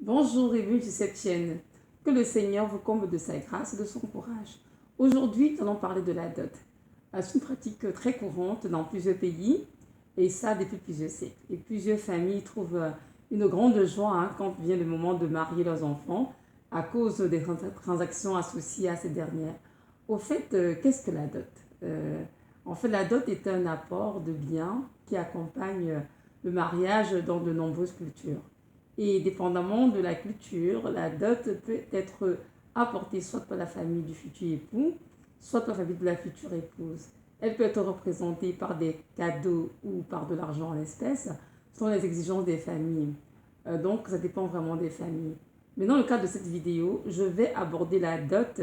Bonjour et bienvenue sur cette chaîne. Que le Seigneur vous comble de sa grâce et de son courage. Aujourd'hui, nous allons parler de la dot. C'est une pratique très courante dans plusieurs pays et ça depuis plusieurs siècles. Et plusieurs familles trouvent une grande joie quand vient le moment de marier leurs enfants à cause des transactions associées à ces dernières. Au fait, qu'est-ce que la dot? En fait, la dot est un apport de biens qui accompagne le mariage dans de nombreuses cultures. Et dépendamment de la culture, la dot peut être apportée soit par la famille du futur époux, soit par la famille de la future épouse. Elle peut être représentée par des cadeaux ou par de l'argent en espèces, selon les exigences des familles. Donc, ça dépend vraiment des familles. Mais dans le cadre de cette vidéo, je vais aborder la dot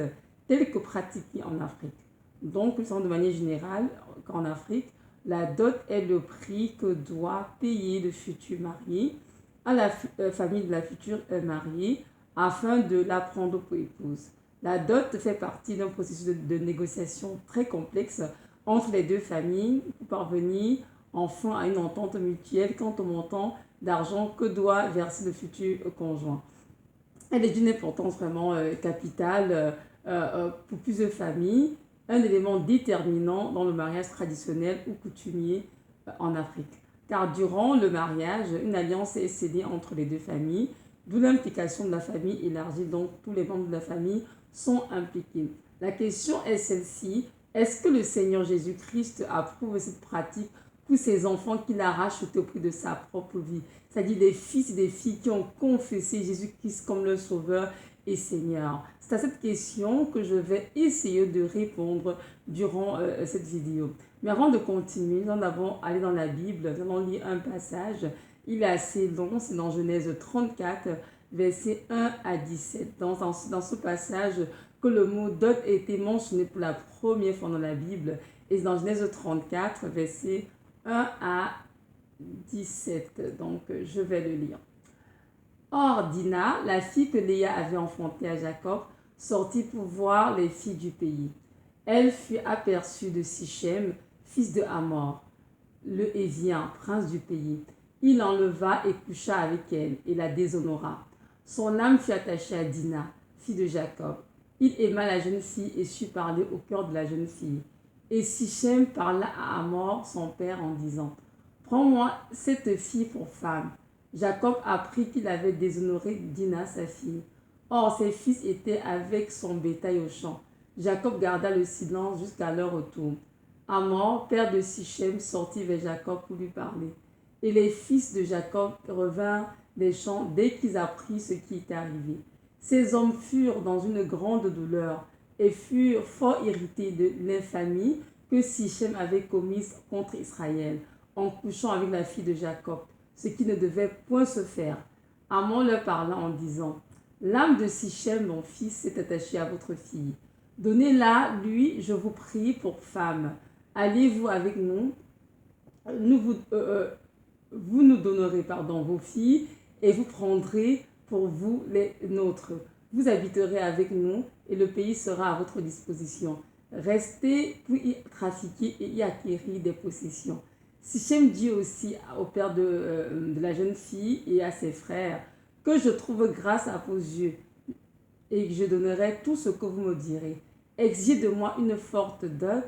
telle que pratiquée en Afrique. Donc, nous savons de manière générale qu'en Afrique, la dot est le prix que doit payer le futur marié à la famille de la future mariée afin de la prendre pour épouse. La dot fait partie d'un processus de négociation très complexe entre les deux familles pour parvenir enfin à une entente mutuelle quant au montant d'argent que doit verser le futur conjoint. Elle est d'une importance vraiment capitale pour plusieurs familles, un élément déterminant dans le mariage traditionnel ou coutumier en Afrique. Car durant le mariage, une alliance est scellée entre les deux familles, d'où l'implication de la famille élargie, donc tous les membres de la famille sont impliqués. La question est celle-ci, est-ce que le Seigneur Jésus-Christ approuve cette pratique pour ses enfants qu'il a rachetés au prix de sa propre vie, c'est-à-dire des fils et des filles qui ont confessé Jésus-Christ comme leur sauveur et Seigneur? C'est à cette question que je vais essayer de répondre durant cette vidéo. Mais avant de continuer, nous allons aller dans la Bible, nous allons lire un passage. Il est assez long, c'est dans Genèse 34, versets 1 à 17. Dans ce passage que le mot dot a été mentionné pour la première fois dans la Bible. Et c'est dans Genèse 34, versets 1 à 17. Donc, je vais le lire. Or, Dina, la fille que Léa avait enfantée à Jacob, sortit pour voir les filles du pays. Elle fut aperçue de Sichem, fils de Hamor, le Hévien, prince du pays. Il l'enleva et coucha avec elle et la déshonora. Son âme fut attachée à Dina, fille de Jacob. Il aima la jeune fille et sut parler au cœur de la jeune fille. Et Sichem parla à Hamor, son père, en disant « Prends-moi cette fille pour femme. » Jacob apprit qu'il avait déshonoré Dina, sa fille. Or, ses fils étaient avec son bétail au champ. Jacob garda le silence jusqu'à leur retour. Hamor, père de Sichem, sortit vers Jacob pour lui parler. Et les fils de Jacob revinrent des champs dès qu'ils apprirent ce qui était arrivé. Ces hommes furent dans une grande douleur et furent fort irrités de l'infamie que Sichem avait commise contre Israël en couchant avec la fille de Jacob, ce qui ne devait point se faire. Hamor leur parla en disant « L'âme de Sichem, mon fils, s'est attachée à votre fille. Donnez-la, lui, je vous prie, pour femme. Allez-vous avec nous, vous nous donnerez vos filles et vous prendrez pour vous les nôtres. Vous habiterez avec nous et le pays sera à votre disposition. Restez pour y trafiquer et y acquérir des possessions. » Sichem dit aussi au père de la jeune fille et à ses frères que je trouve grâce à vos yeux et que je donnerai tout ce que vous me direz. Exigez de moi une forte dot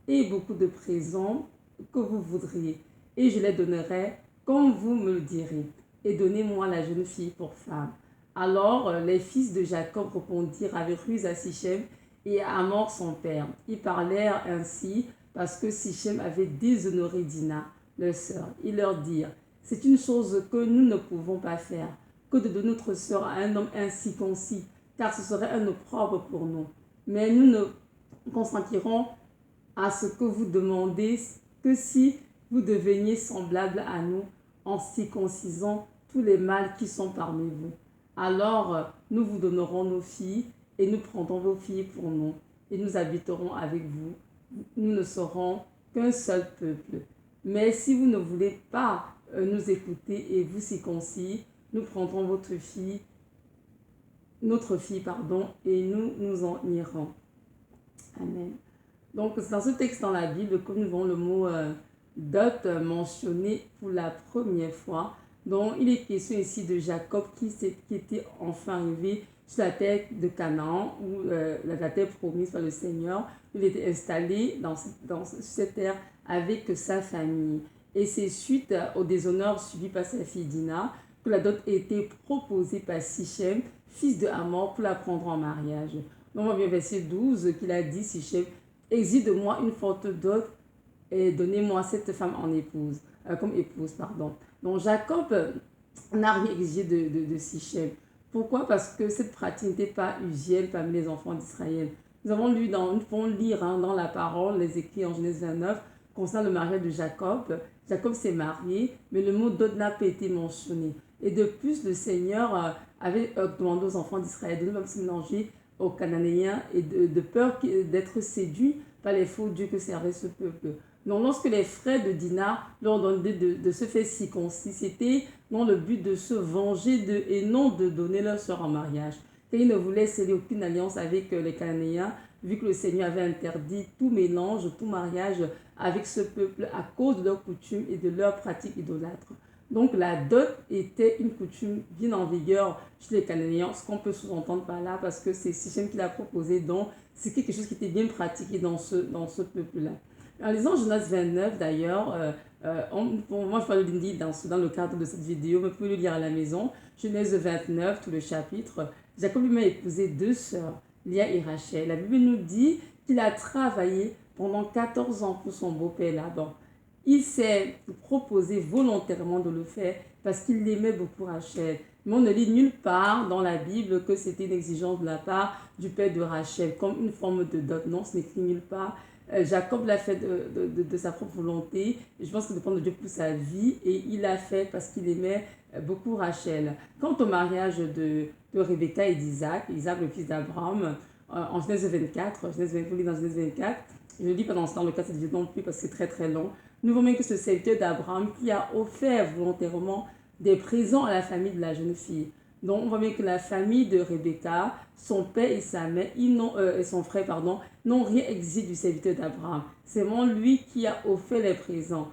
et beaucoup de présents que vous voudriez, et je les donnerai comme vous me le direz. Et donnez-moi la jeune fille pour femme. Alors les fils de Jacob répondirent avec ruse à Sichem et à Hamor son père. Ils parlèrent ainsi parce que Sichem avait déshonoré Dina, leur sœur. Ils leur dirent, c'est une chose que nous ne pouvons pas faire, que de donner notre sœur à un homme incirconcis, car ce serait un opprobre pour nous. Mais nous ne consentirons à ce que vous demandez que si vous deveniez semblables à nous en circoncisant tous les mâles qui sont parmi vous. Alors nous vous donnerons nos filles et nous prendrons vos filles pour nous et nous habiterons avec vous. Nous ne serons qu'un seul peuple. Mais si vous ne voulez pas nous écouter et vous circoncis, nous prendrons notre fille, et nous en irons. Amen. Donc, c'est dans ce texte dans la Bible que nous voyons le mot dot mentionné pour la première fois Donc, il est question ici de Jacob qui était enfin arrivé sur la terre de Canaan, ou la terre promise par le Seigneur. Il était installé dans cette terre avec sa famille. Et c'est suite au déshonneur subi par sa fille Dina que la dot a été proposée par Sichem, fils de Hamor, pour la prendre en mariage. Donc, on voit bien verset 12 qu'il a dit, Sichem, exige de moi une forte dot et donnez-moi cette femme en épouse, comme épouse, pardon. Donc, Jacob n'a rien exigé de Sichem. Pourquoi? Parce que cette pratique n'était pas usuelle parmi les enfants d'Israël. Nous avons lu nous pouvons lire dans la parole, les écrits en Genèse 29, concernant le mariage de Jacob. Jacob s'est marié, mais le mot dot n'a pas été mentionné. Et de plus, le Seigneur avait demandé aux enfants d'Israël de ne pas se mélanger aux Cananéens et de peur d'être séduits par les faux dieux que servait ce peuple. Donc, lorsque les frères de Dina leur ont demandé de se faire circoncis, c'était dans le but de se venger d'eux et non de donner leur sœur en mariage. Car ils ne voulaient sceller aucune alliance avec les Cananéens, vu que le Seigneur avait interdit tout mélange, tout mariage avec ce peuple à cause de leurs coutumes et de leurs pratiques idolâtres. Donc, la dot était une coutume bien en vigueur chez les Cananéens, ce qu'on peut sous-entendre par là, parce que c'est Sichem qui l'a proposé, donc c'est quelque chose qui était bien pratiqué dans ce peuple-là. En lisant Genèse 29, d'ailleurs, moi je parle de l'Indie dans le cadre de cette vidéo, mais vous pouvez le lire à la maison. Genèse 29, tout le chapitre. Jacob lui-même a épousé 2 sœurs, Léa et Rachel. La Bible nous dit qu'il a travaillé pendant 14 ans pour son beau-père Laban. Il s'est proposé volontairement de le faire parce qu'il aimait beaucoup Rachel. Mais on ne lit nulle part dans la Bible que c'était une exigence de la part du père de Rachel, comme une forme de dot. Non, ce n'est écrit nulle part. Jacob l'a fait de sa propre volonté. Je pense que dépend de Dieu pour sa vie. Et il l'a fait parce qu'il aimait beaucoup Rachel. Quant au mariage de Rebecca et d'Isaac, Isaac le fils d'Abraham, en Genèse 24, dans Genèse 24, je ne lis pas dans le cas de cette vidéo non plus parce que c'est très très long. Nous voyons que ce serviteur d'Abraham qui a offert volontairement des présents à la famille de la jeune fille. Donc, on voit bien que la famille de Rebecca, son père et sa mère, et son frère, n'ont rien exigé du serviteur d'Abraham. C'est vraiment lui qui a offert les présents.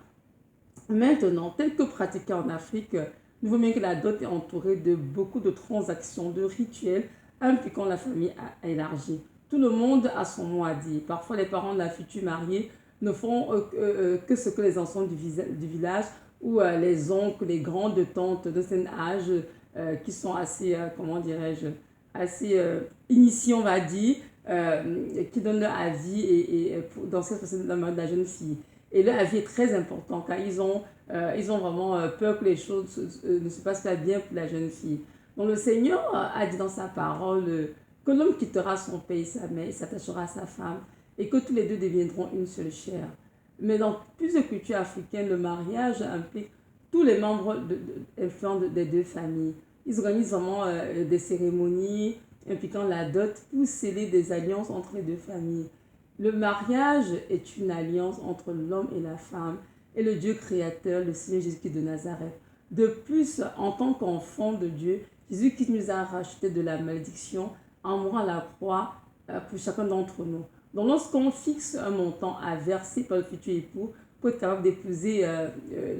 Maintenant, tel que pratiqué en Afrique, nous voyons bien que la dot est entourée de beaucoup de transactions, de rituels impliquant la famille élargie. Tout le monde a son mot à dire. Parfois, les parents de la future mariée ne font que ce que les enfants du village ou les oncles, les grandes tantes de cet âge qui sont assez, comment dirais-je, assez initiés, on va dire, qui donnent leur avis dans cette façon de la jeune fille. Et leur avis est très important car ils ont vraiment peur que les choses ne se passent pas bien pour la jeune fille. Donc le Seigneur a dit dans sa parole que l'homme quittera son père et sa mère et s'attachera à sa femme et que tous les deux deviendront une seule chair. Mais dans plusieurs cultures africaines, le mariage implique tous les membres influents des 2 familles. Ils organisent vraiment des cérémonies impliquant la dot pour sceller des alliances entre les 2 familles. Le mariage est une alliance entre l'homme et la femme et le Dieu créateur, le Seigneur Jésus-Christ de Nazareth. De plus, en tant qu'enfant de Dieu, Jésus-Christ nous a rachetés de la malédiction en mourant à la croix pour chacun d'entre nous. Donc, lorsqu'on fixe un montant à verser par le futur époux pour être capable d'épouser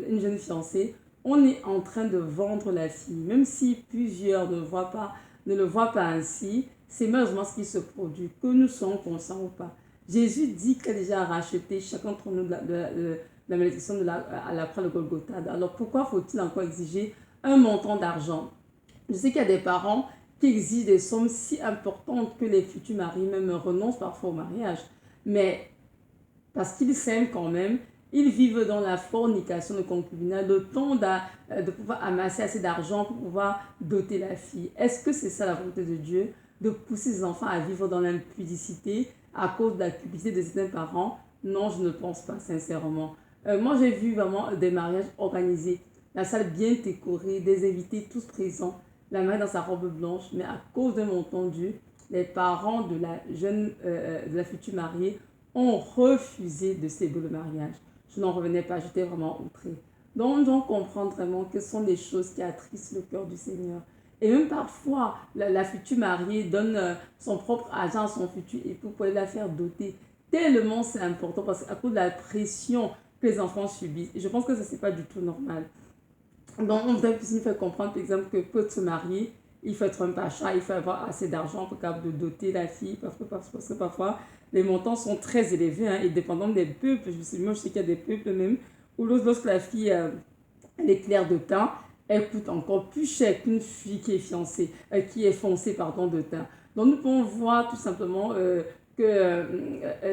une jeune fiancée, on est en train de vendre la fille. Même si plusieurs ne le voient pas ainsi, c'est malheureusement ce qui se produit, que nous soyons conscients ou pas. Jésus dit qu'il a déjà racheté chacun d'entre nous de la malédiction à la croix de Golgotha. Alors pourquoi faut-il encore exiger un montant d'argent? Je sais qu'il y a des parents qui exigent des sommes si importantes que les futurs maris même renoncent parfois au mariage. Mais parce qu'ils s'aiment quand même, ils vivent dans la fornication, le concubinage, le temps de pouvoir amasser assez d'argent pour pouvoir doter la fille. Est-ce que c'est ça la volonté de Dieu, de pousser ses enfants à vivre dans l'impudicité à cause de la cupidité de certains parents? Non, je ne pense pas, sincèrement. Moi, j'ai vu vraiment des mariages organisés, la salle bien décorée, des invités tous présents, la mère dans sa robe blanche, mais à cause d'un montant dû, les parents de la future mariée ont refusé de célébrer le mariage. Je n'en revenais pas, j'étais vraiment outrée. Donc, on comprend vraiment que ce sont des choses qui attristent le cœur du Seigneur. Et même parfois, la future mariée donne son propre argent à son futur époux pour la faire doter. Tellement c'est important parce qu'à cause de la pression que les enfants subissent. Et je pense que ça, c'est pas du tout normal. Donc, on voudrait plus nous faire comprendre, par exemple, que pour se marier, il faut être un pacha, il faut avoir assez d'argent pour capable de doter la fille, parce que parfois, les montants sont très élevés, hein, et dépendant des peuples, moi je sais qu'il y a des peuples même, où lorsque la fille elle est claire de teint, elle coûte encore plus cher qu'une fille qui est fiancée, qui est foncée, pardon, de teint. Donc, nous pouvons voir tout simplement que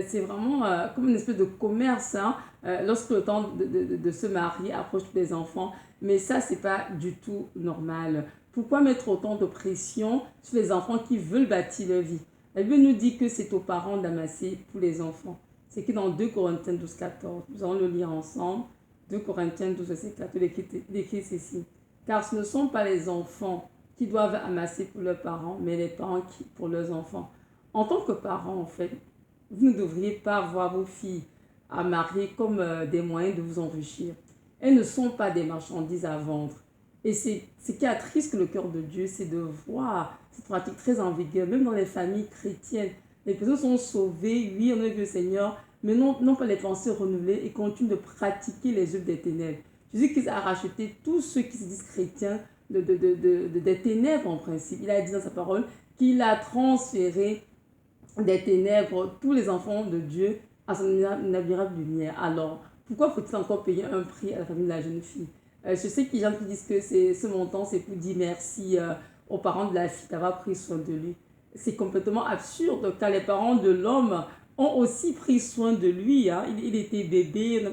c'est vraiment comme une espèce de commerce, hein, lorsque le temps de se marier approche des enfants. Mais ça, c'est pas du tout normal. Pourquoi mettre autant de pression sur les enfants qui veulent bâtir leur vie? La Bible nous dit que c'est aux parents d'amasser pour les enfants. C'est écrit dans 2 Corinthiens 12, 14. Nous allons le lire ensemble. 2 Corinthiens 12, verset 14, il écrit ceci. Car ce ne sont pas les enfants qui doivent amasser pour leurs parents, mais les parents qui, pour leurs enfants. En tant que parents, en fait, vous ne devriez pas voir vos filles à marier comme des moyens de vous enrichir. Elles ne sont pas des marchandises à vendre. Et ce qui attriste le cœur de Dieu, c'est de voir cette pratique très en vigueur, même dans les familles chrétiennes. Les personnes sont sauvées, oui, on a vu le Seigneur, mais non pas les pensées renouvelées et continuent de pratiquer les œuvres des ténèbres. Jésus-Christ a racheté tous ceux qui se disent chrétiens des ténèbres en principe. Il a dit dans sa parole qu'il a transféré des ténèbres tous les enfants de Dieu à son inadmirable lumière. Alors, pourquoi faut-il encore payer un prix à la famille de la jeune fille? Je sais qu'il y a des gens qui disent que ce montant, c'est pour dire merci aux parents de la fille d'avoir pris soin de lui. C'est complètement absurde car les parents de l'homme ont aussi pris soin de lui. Hein. Il était bébé,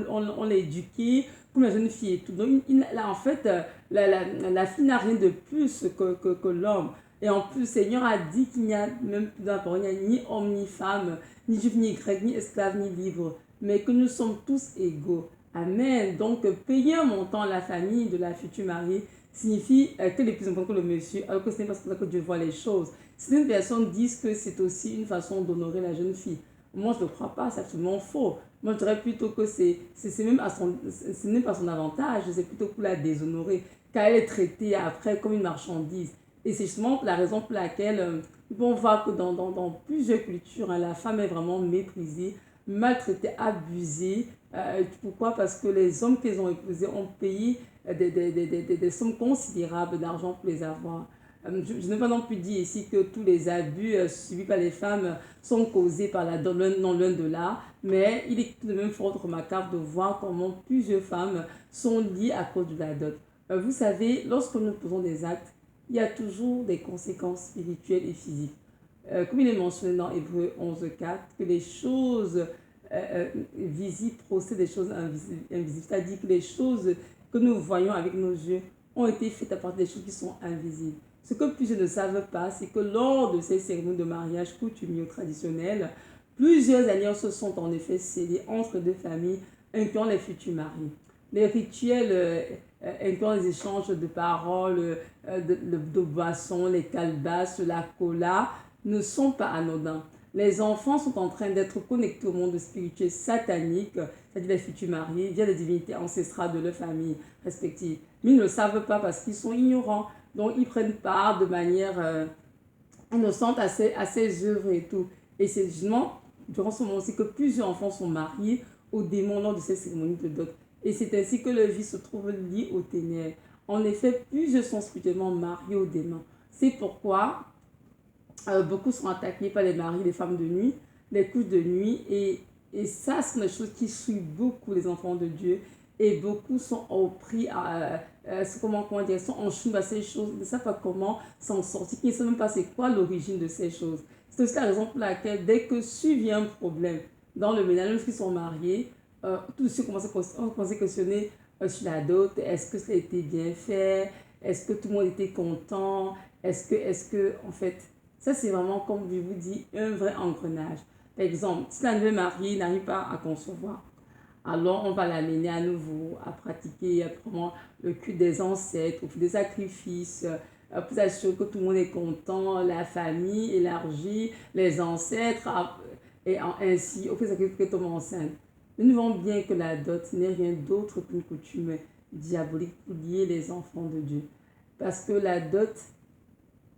on l'a éduqué comme la jeune fille et tout. Donc, en fait, la fille n'a rien de plus que l'homme. Et en plus, le Seigneur a dit qu'il n'y a même plus d'apparence, il n'y a ni homme, ni femme, ni juif, ni grec, ni esclave, ni libre, mais que nous sommes tous égaux. Amen. Donc, payer un montant à la famille de la future mariée signifie qu'elle est plus importante que le monsieur, alors que ce n'est pas comme ça que Dieu voit les choses. Certaines personnes disent que c'est aussi une façon d'honorer la jeune fille. Moi, je ne crois pas, c'est absolument faux. Moi, je dirais plutôt que c'est même ce n'est pas son avantage, c'est plutôt pour la déshonorer, car elle est traitée après comme une marchandise. Et c'est justement la raison pour laquelle on voit que dans plusieurs cultures, hein, la femme est vraiment méprisée, maltraitée, abusée. Pourquoi? Parce que les hommes qu'ils ont épousés ont payé des sommes considérables d'argent pour les avoir. Je ne veux pas non plus dire ici que tous les abus subis par les femmes sont causés par la dot, non loin de là, mais il est tout de même fort remarquable de voir comment plusieurs femmes sont liées à cause de la dot. Vous savez, lorsque nous posons des actes, il y a toujours des conséquences spirituelles et physiques. Comme il est mentionné dans Hébreux 11.4, que les choses visibles procèdent des choses invisibles. C'est-à-dire que les choses que nous voyons avec nos yeux ont été faites à partir des choses qui sont invisibles. Ce que plusieurs ne savent pas, c'est que lors de ces cérémonies de mariage coutumiers ou traditionnelles, plusieurs alliances se sont en effet scellées entre deux familles, incluant les futurs mariés. Les rituels incluant les échanges de paroles, de boissons, les calebasses, la cola, ne sont pas anodins. Les enfants sont en train d'être connectés au monde spirituel satanique, c'est-à-dire les futurs mariés, via les divinités ancestrales de leur famille respective. Mais ils ne le savent pas parce qu'ils sont ignorants. Donc, ils prennent part de manière innocente à ces œuvres et tout. Et c'est justement durant ce moment aussi que plusieurs enfants sont mariés aux démons lors de ces cérémonies de dot. Et c'est ainsi que leur vie se trouve liée aux ténèbres. En effet, plusieurs sont spirituellement mariés aux démons. C'est pourquoi beaucoup sont attaqués par les maris, les femmes de nuit, les couches de nuit. Et ça, c'est une chose qui suit beaucoup les enfants de Dieu. Et beaucoup sont au prix comment dire, sont en chute à ces choses, ils ne savent pas comment s'en sortir, ils ne savent même pas c'est quoi l'origine de ces choses. C'est aussi la raison pour laquelle, dès que survient un problème dans le ménage, même s'ils sont mariés, tout de suite on commence à questionner sur la dot, est-ce que ça a été bien fait, est-ce que tout le monde était content, en fait, ça c'est vraiment, comme je vous dis, un vrai engrenage. Par exemple, si la nouvelle mariée n'arrive pas à concevoir, alors on va l'amener à nouveau à pratiquer vraiment le culte des ancêtres, des sacrifices, pour s'assurer que tout le monde est content, la famille élargie, les ancêtres, et ainsi, au fait, sacrifice que tombe enceinte. Nous voyons bien que la dot n'est rien d'autre qu'une coutume diabolique pour lier les enfants de Dieu. Parce que la dot,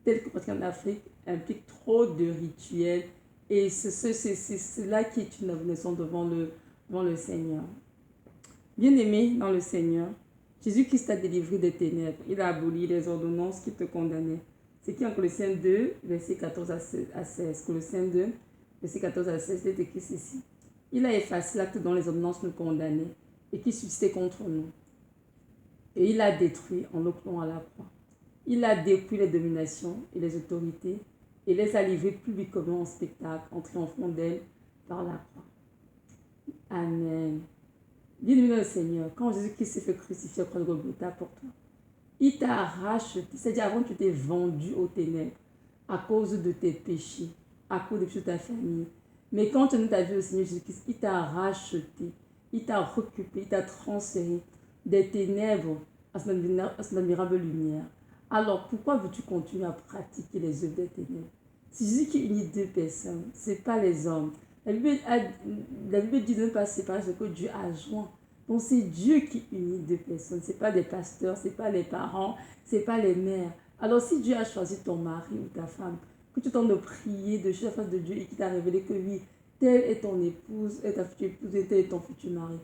telle que pratiquée en Afrique, implique trop de rituels, et c'est cela qui est une abomination devant le Seigneur. Bien-aimés dans le Seigneur, Jésus-Christ t'a délivré des ténèbres. Il a aboli les ordonnances qui te condamnaient. C'est qui en Colossiens 2, verset 14 à 16. Colossiens 2, verset 14 à 16, il est écrit ceci. Il a effacé l'acte dont les ordonnances nous condamnaient et qui subsistait contre nous. Et il a détruit en le clouant à la croix. Il a dépouillé les dominations et les autorités et les a livrées publiquement en spectacle en triomphant d'elles par la croix. Amen. Bien-aimé le Seigneur, quand Jésus-Christ s'est fait crucifier au croix de Golgotha pour toi, il t'a racheté, c'est-à-dire avant tu t'es vendu aux ténèbres à cause de tes péchés, à cause des péchés de ta famille. Mais quand tu as donné ta vie au Seigneur Jésus-Christ, il t'a racheté, il t'a récupéré, il t'a transféré des ténèbres à son admirable lumière. Alors pourquoi veux-tu continuer à pratiquer les œuvres des ténèbres? C'est Jésus qui unit deux personnes, ce n'est pas les hommes. La Bible dit de ne pas séparer ce que Dieu a joint. Donc c'est Dieu qui unit deux personnes. Ce n'est pas des pasteurs, ce n'est pas les parents, ce n'est pas les mères. Alors si Dieu a choisi ton mari ou ta femme, que tu tentes de prier, de chercher la face de Dieu et qu'il t'a révélé que oui, telle est ton épouse, est ta future épouse et tel est ton futur mari.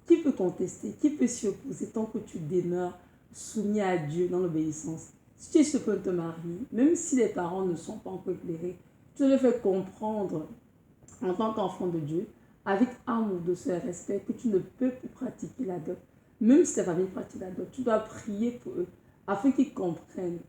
Qui peut contester? Qui peut s'y opposer tant que tu demeures soumis à Dieu dans l'obéissance? Si tu es sur le point de te marier, même si les parents ne sont pas encore éclairés, tu le fais comprendre en tant qu'enfant de Dieu, avec amour, douceur et respect, que tu ne peux plus pratiquer la dot. Même si ta famille pratique la dot, tu dois prier pour eux, afin qu'ils comprennent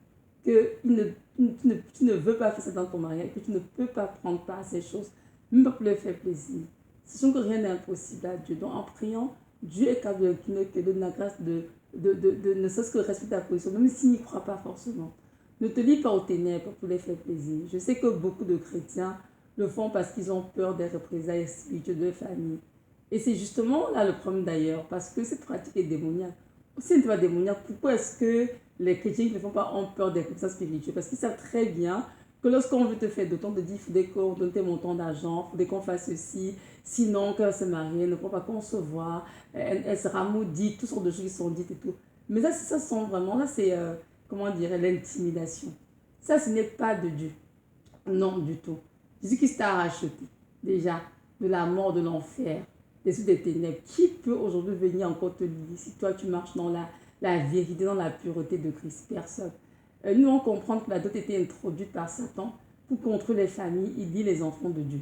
que tu ne veux pas faire ça dans ton mariage, que tu ne peux pas prendre part à ces choses, même pas pour leur faire plaisir. Sachant que rien n'est impossible à Dieu. Donc en priant, Dieu est capable de te donner la grâce de ne serait-ce que respecter ta position, même s'il n'y croit pas forcément. Ne te lie pas aux ténèbres pour les faire plaisir. Je sais que beaucoup de chrétiens le font parce qu'ils ont peur des représailles spirituelles de famille. Et c'est justement là le problème d'ailleurs, parce que cette pratique est démoniaque. Si elle n'est pas démoniaque, pourquoi est-ce que les chrétiens qui ne le font pas ont peur des représailles spirituelles? Parce qu'ils savent très bien que lorsqu'on veut te faire d'autant de dire, il faudrait qu'on donne tes montants d'argent, il faudrait qu'on fasse ceci, sinon quand elle se marie, elle ne peut pas concevoir, elle sera maudite, toutes sortes de choses qui sont dites et tout. Mais ça sont vraiment, là c'est, comment dire, l'intimidation. Ça, ce n'est pas de Dieu. Non, du tout. Jésus-Christ t'a racheté, déjà, de la mort, de l'enfer, des ténèbres. Qui peut aujourd'hui venir encore te lier si toi tu marches dans la vérité, dans la pureté de Christ? Personne. Nous, on comprend que la dot était introduite par Satan pour contrôler les familles, il dit les enfants de Dieu.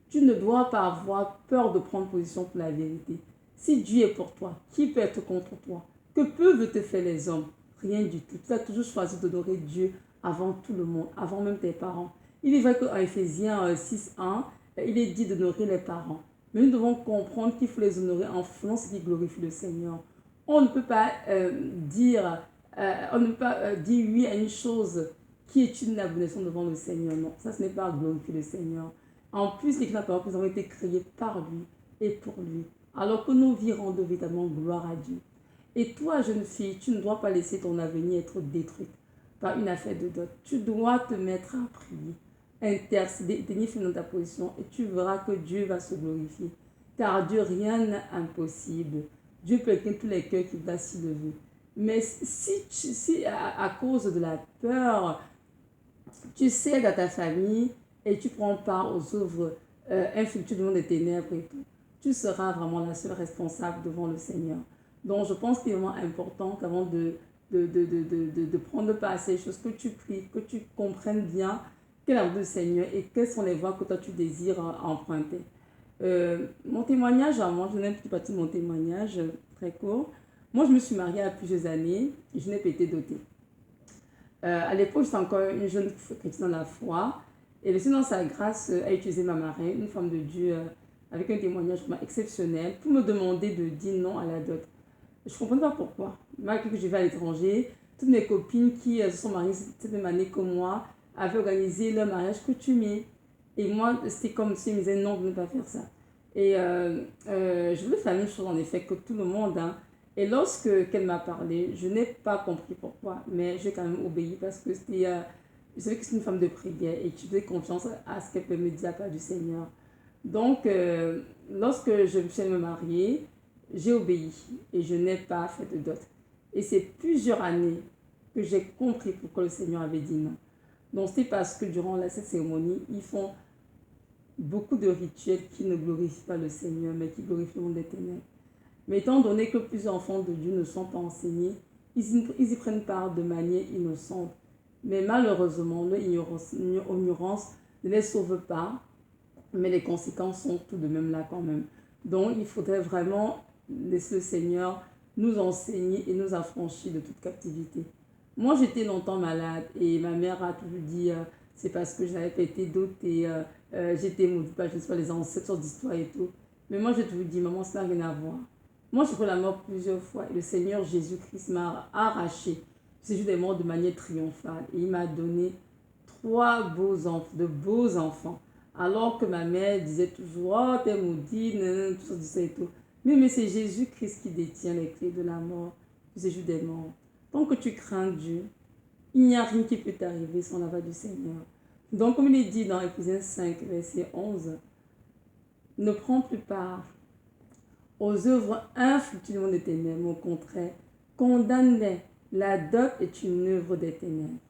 Tu ne dois pas avoir peur de prendre position pour la vérité. Si Dieu est pour toi, qui peut être contre toi? Que peuvent te faire les hommes? Rien du tout. Tu as toujours choisi d'honorer Dieu avant tout le monde, avant même tes parents. Il est vrai qu'en Éphésiens 6.1, il est dit d'honorer les parents. Mais nous devons comprendre qu'il faut les honorer en faisant ce qui glorifie le Seigneur. On ne peut pas dire oui à une chose qui est une abomination devant le Seigneur. Non, ça ce n'est pas glorifier le Seigneur. En plus, les parents nous avons été créés par lui et pour lui. Alors que nos vies rendent véritablement gloire à Dieu. Et toi, jeune fille, tu ne dois pas laisser ton avenir être détruit par une affaire de dot. Tu dois te mettre à prier, intercéder, tenir ferme dans ta position et tu verras que Dieu va se glorifier. Car Dieu, rien n'est impossible. Dieu peut éclairer tous les cœurs qui doivent s'y lever. Mais si à cause de la peur, tu cèdes à ta famille et tu prends part aux œuvres infructueuses du monde des ténèbres et tout, tu seras vraiment la seule responsable devant le Seigneur. Donc je pense qu'il est vraiment important qu'avant de prendre part à ces choses, que tu pries, que tu comprennes bien quel est l'amour du Seigneur et quelles sont les voies que toi tu désires emprunter. Mon témoignage, moi je n'ai plus partie de mon témoignage très court. Moi je me suis mariée à plusieurs années et je n'ai pas été dotée. À l'époque j'étais encore une jeune chrétienne dans la foi et le Seigneur dans sa grâce a utilisé ma marraine, une femme de Dieu avec un témoignage vraiment exceptionnel pour me demander de dire non à la dot. Je ne comprends pas pourquoi. Malgré que je vais à l'étranger, toutes mes copines qui se sont mariées cette même année que moi avaient organisé leur mariage coutumier. Et moi, c'était comme si ils me disaient non, de ne pas faire ça. Et je voulais faire la même chose en effet que tout le monde. Hein. Et lorsque qu'elle m'a parlé, je n'ai pas compris pourquoi, mais j'ai quand même obéi parce que c'était, je savais que c'est une femme de prière et tu faisais confiance à ce qu'elle peut me dire à la part du Seigneur. Donc, lorsque je me suis me marier, j'ai obéi et je n'ai pas fait de dot. Et c'est plusieurs années que j'ai compris pourquoi le Seigneur avait dit non. Donc c'est parce que durant cette cérémonie, ils font beaucoup de rituels qui ne glorifient pas le Seigneur, mais qui glorifient le monde des ténèbres. Mais étant donné que plusieurs enfants de Dieu ne sont pas enseignés, ils y prennent part de manière innocente. Mais malheureusement, leur ignorance ne les sauve pas, mais les conséquences sont tout de même là quand même. Donc, il faudrait vraiment laisser le Seigneur nous enseigner et nous affranchir de toute captivité. Moi, j'étais longtemps malade et ma mère a toujours dit c'est parce que je n'avais pas été dotée, j'étais maudite par, je ne sais pas, les ancêtres, sortes d'histoires et tout. Mais moi, j'ai toujours dit, maman, ça n'a rien à voir. Moi, j'ai pris la mort plusieurs fois et le Seigneur Jésus-Christ m'a arraché. C'est juste des morts de manière triomphale et il m'a donné de beaux enfants. Alors que ma mère disait toujours, oh, t'es maudite, tout ça et tout. Mais c'est Jésus-Christ qui détient les clés de la mort. C'est juste des morts. Tant que tu crains Dieu, il n'y a rien qui peut t'arriver sans la voix du Seigneur. Donc, comme il est dit dans Éphésiens 5, verset 11, ne prends plus part aux œuvres infructueuses du monde des ténèbres. Au contraire, condamne-les. La dot est une œuvre des ténèbres.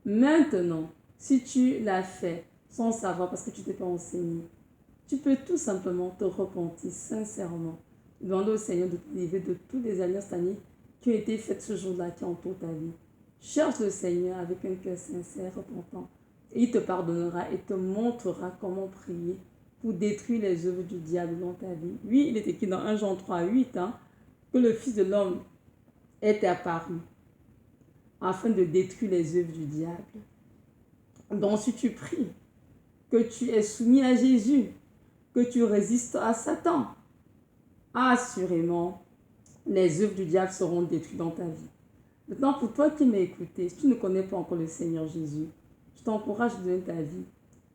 Maintenant, si tu l'as fait sans savoir parce que tu ne t'es pas enseigné, tu peux tout simplement te repentir sincèrement. Demander au Seigneur de te délivrer de toutes les alliances sataniques qui ont été faites ce jour-là, qui entourent ta vie. Cherche le Seigneur avec un cœur sincère, repentant. Et il te pardonnera et te montrera comment prier pour détruire les œuvres du diable dans ta vie. Oui, il est écrit dans 1 Jean 3, 8, que le Fils de l'homme est apparu afin de détruire les œuvres du diable. Donc si tu pries, que tu es soumis à Jésus, que tu résistes à Satan, assurément, les œuvres du diable seront détruites dans ta vie. Maintenant, pour toi qui m'as écouté, si tu ne connais pas encore le Seigneur Jésus, je t'encourage à donner ta vie.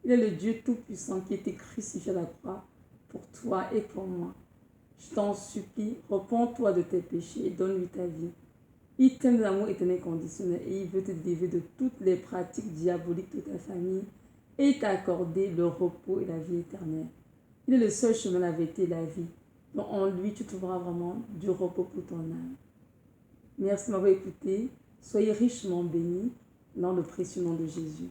Il est le Dieu Tout-Puissant qui a été crucifié à la croix pour toi et pour moi. Je t'en supplie, repens-toi de tes péchés et donne-lui ta vie. Il t'aime d'amour éternel conditionnel et il veut te délivrer de toutes les pratiques diaboliques de ta famille et t'accorder le repos et la vie éternelle. Il est le seul chemin, la vérité et la vie. Donc en lui, tu trouveras vraiment du repos pour ton âme. Merci de m'avoir écouté. Soyez richement bénis dans le précieux nom de Jésus.